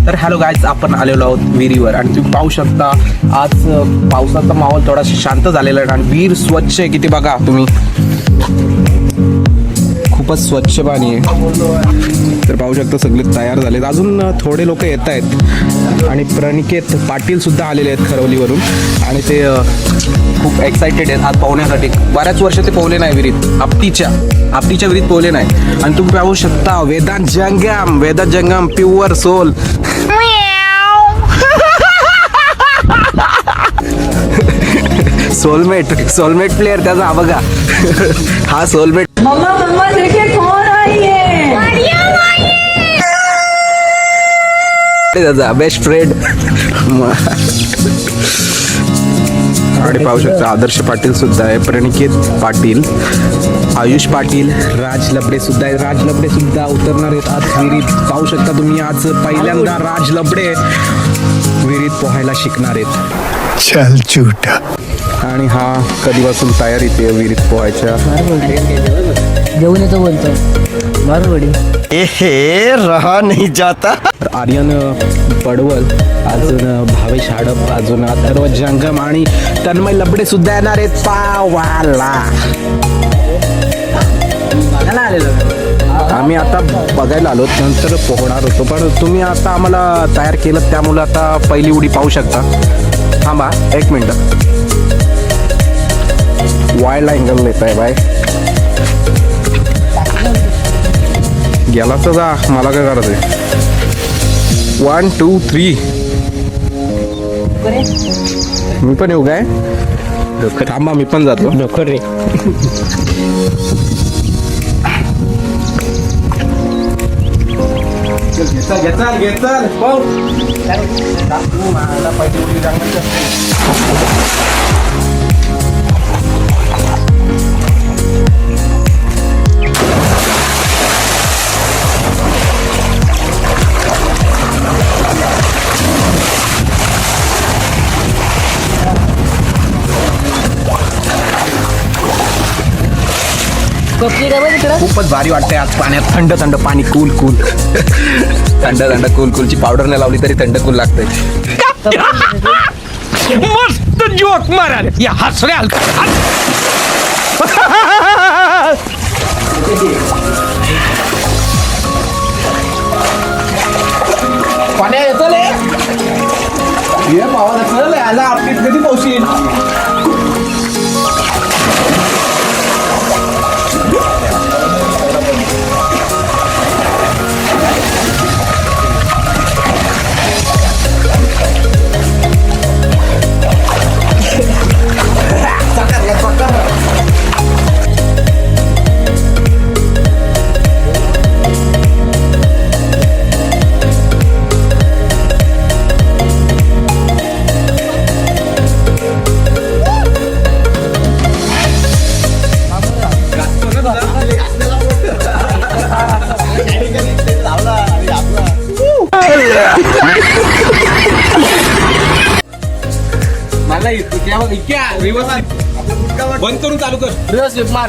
तर hello guys, आपण आलेलो आहोत विहिरीवर आणि तुम्ही पाहू शकता आज पावसाचा माहोल थोडासा शांत झालेला आहे आणि विहीर स्वच्छ आहे. किती बघा तुम्ही, खूपच स्वच्छ पाणी आहे. तर पाहू शकता सगळे तयार झालेत. अजून थोडे लोक येत आहेत आणि प्रणिकेत पाटील सुद्धा आलेले आहेत खरवलीवरून आणि ते खूप एक्सायटेड आहेत आज पोहण्यासाठी. बऱ्याच वर्ष ते पोहले नाही विहिरीत, आपटीच्या विहिरीत पोहले नाही. आणि तुम्ही पाहू शकता वेदांत जंगम प्युअर सोल. सोलमेट प्लेयर त्याचा बघा. हा सोलमेट. मम्मा देखिए कौन आई है. त्याचा बेस्ट फ्रेंड. आणि पाहू शकता आदर्श पाटील सुद्धा आहे, प्रणिकेत पाटील, आयुष पाटील, राज लबडे सुद्धा आहे. राज लबडे सुद्धा उतरणार आहेत आज विहिरीत. पाहू शकता तुम्ही आज पहिल्यांदा राज लबडे विहिरीत पोहायला शिकणार आहेत. चल झूठा. आणि हा कधीपासून तयारीत आहे विहिरीत पोहायच्या. जेवण येतो बोलतो मारवाडी. हे रहा नहीं जाता. आर्यन पडवल, अजून भावेश हाडप, अजून अथर्व जंगम आणि तन्मय लबडे सुद्धा येणार आहेत पावाला. आम्ही आता बघायला आलो, नंतर पोहणार होतो, पण तुम्ही आता आम्हाला तयार केलं त्यामुळे आता पहिली उडी पाहू शकता. थांबा एक मिनिट, वाईल्ड अँगल येत आहे बाय. गेला तर जा, मला काय करायचं आहे. 1 2 3. मी पण येऊ काय? थांबा मी पण जातो. नको रे. घेतल खूपच भारी वाटतंय आज पाण्यात. थंड थंड पाणी, कूल थंड कूलची पावडर नाही लावली तरी थंड कूल लागतंय. मस्त जोक मारा या हसऱ्या. पाण्या येतो ले हे पावा चल याला आपली कधी पोहोचील. बंद करून चालू कर. रिवर्स मार.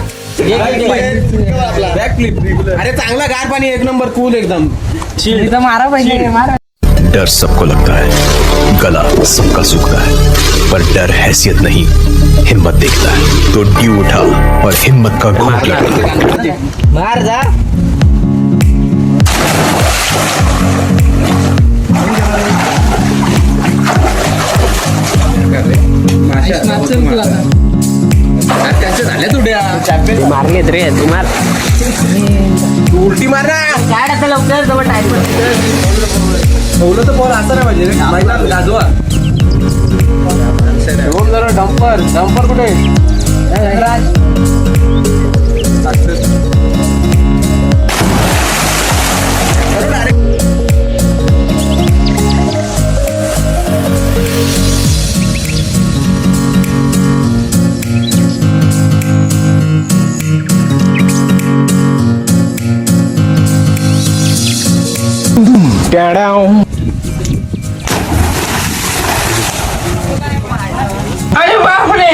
Back flip. अरे चांगला गार पाणी, एक नंबर कूल एकदम. इथं मारा पाहिजे. मारा. डर सबको लगता है, गला सबका सूखता है, पर डर हैसियत नहीं, हिम्मत देखता है. तो ड्यू उठा और हिम्मत का घूंट लगा. मार जा. मारलेत रे तू. मार तू उलटी मार ना. काय आता लवकर जवळ टाइम ठेवलं तर बॉल असं नाही पाहिजे रे. गाजवा जरा. डंपर कुठे? अरे बापरे.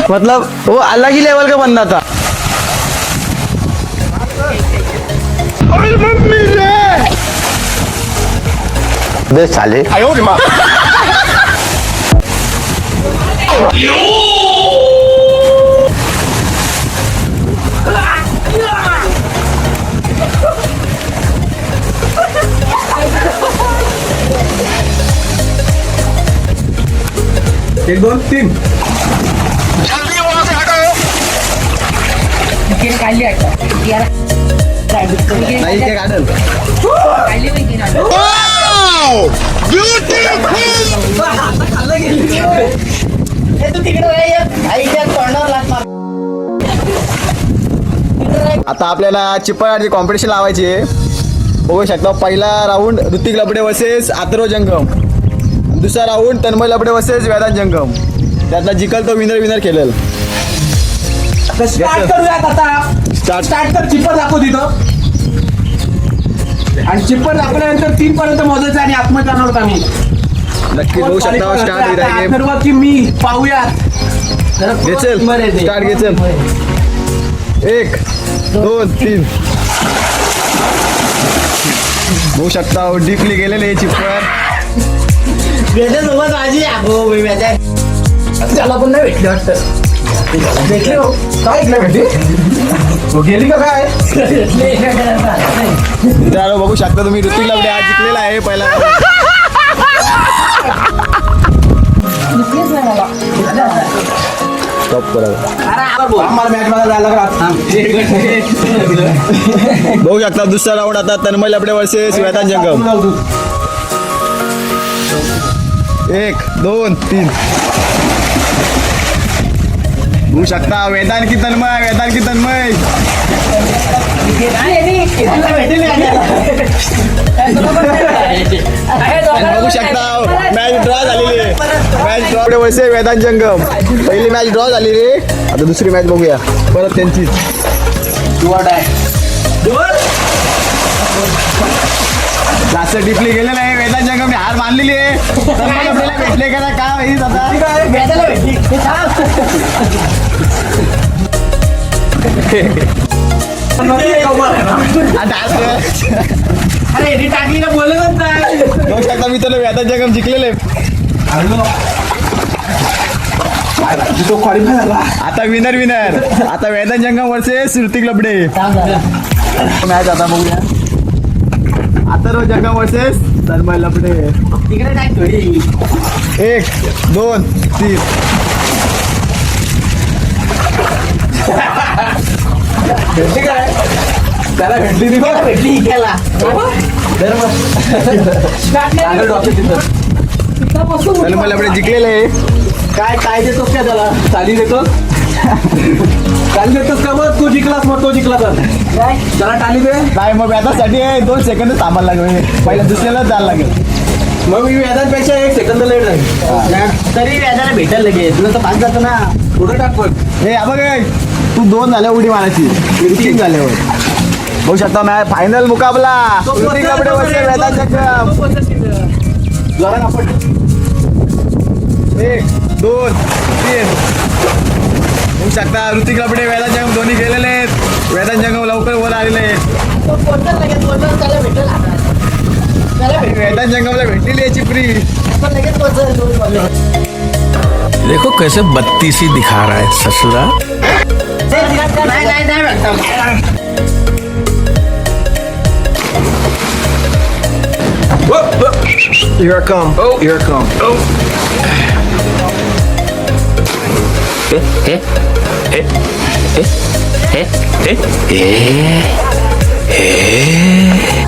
मतलब वो अलग ही लेवल का बंदा था. बे साले एक दोन तीन तिकीट काढली वाटतं यार नाही ते काढल काढली माहिती ना तू तिकडे आईच्या तोंडावर लाथ मार आता आपल्याला चिप्पळाची कॉम्पिटिशन लावायची आहे. बघू शकता पहिला राऊंड ऋतिक लबडे वर्सेस अथर्व जंगम, दुसरा राऊंड तन्मय लबडे वर्सेस वेदांत जंगम. त्यातला जिकल तो विनर खेळेल. स्टार्ट करूयात आता स्टार्ट कर. चिप्पर दाखव तिथं आणि चिप्पर दाखवल्यानंतर 3 पर्यंत मोजायचं आणि आतमध्ये जाणार होता मी. नक्की बघू शकता स्टार्ट होईल आहे गेम. अथर्व की मी पाहूयात. घेचल स्टार्ट घेचल. 1 2 3 बघू शकता डीपली गेलेले चिप्पर. सोबत माझी त्याला पण नाही भेटले वाटतं. भेटले हो काय भेटली गेली का काय. मित्रांनो बघू शकता तुम्ही ऋतिक लबडे आज जिंकलेला आहे पहिला. स्टॉप करा. आम्हाला मॅच बघायला जायला लागला. बघू शकता दुसरा राऊंड आता तन्मय लबडे वर्सेस वेदांत जंगम. 1 2 3 बघू शकता वेदांत की तन्मय बघू शकता मॅच ड्रॉ झालेली आहे. मॅच ड्रॉ वर्सेस वेदांत जंगम. पहिली मॅच ड्रॉ झालेली आहे. आता दुसरी मॅच बघूया परत त्यांची. जास्त डिपली गेले नाही. वेदांत जंगमने हार मानलेली आहे. तन्मय लबडेला भेटले का काय माहित आता. अरे टाकली ना बोलत नाही. बघू शकता मी त्याला वेदांत जंगम जिंकलेले. तो क्वालिफाय झाला. आता विनर आता वेदांत जंगम वर्सेस ऋतिक लबडे. मॅच आता बघूया. अथर्व जंगम वर्सेस तन्मय लबडे. तिकडे टाक थोडी. 1 2 3 भेटली काय त्याला भेटली नाही बघ. भेटली इकडला तन्मय लबडे जिंकलेले आहे. काय देतोस काय त्याला. चाली देतोस का मग तू जिंकलास मग तो जिंकला तर त्याला टाली दे. नाही मग वेदासाठी 2 सेकंद थांबायला लागेल. पहिल्या दुसऱ्याला जायला लागेल. मग मी व्याजांपेक्षा 1 सेकंद लेट राहील. तरी व्याजाला भेटेल लगेच तुला तर 5 जातो ना. पुढे टाक पण. हे बघ तू 2 झाल्या उडी मारायची. 3 झाल्यावर बघू शकता मॅच फायनल मुकाबला ऋतिक लबडे वर्सेस वेदांत जंगम. जरा आपण 1 2 3 बघू शकता ऋतिक लबडे वेदांत जंगम दोन्ही गेलेले आहेत. वेदांत जंगम लवकर वर आलेले आहेत. त्याला भेटेल आणि वेदांत जंगमला भेटलेली आहे चिपरी. देखो कैसे बत्तीसी दिखा रहा है ससुरा. नाही भेटत. Here I come. Oh, here I come. A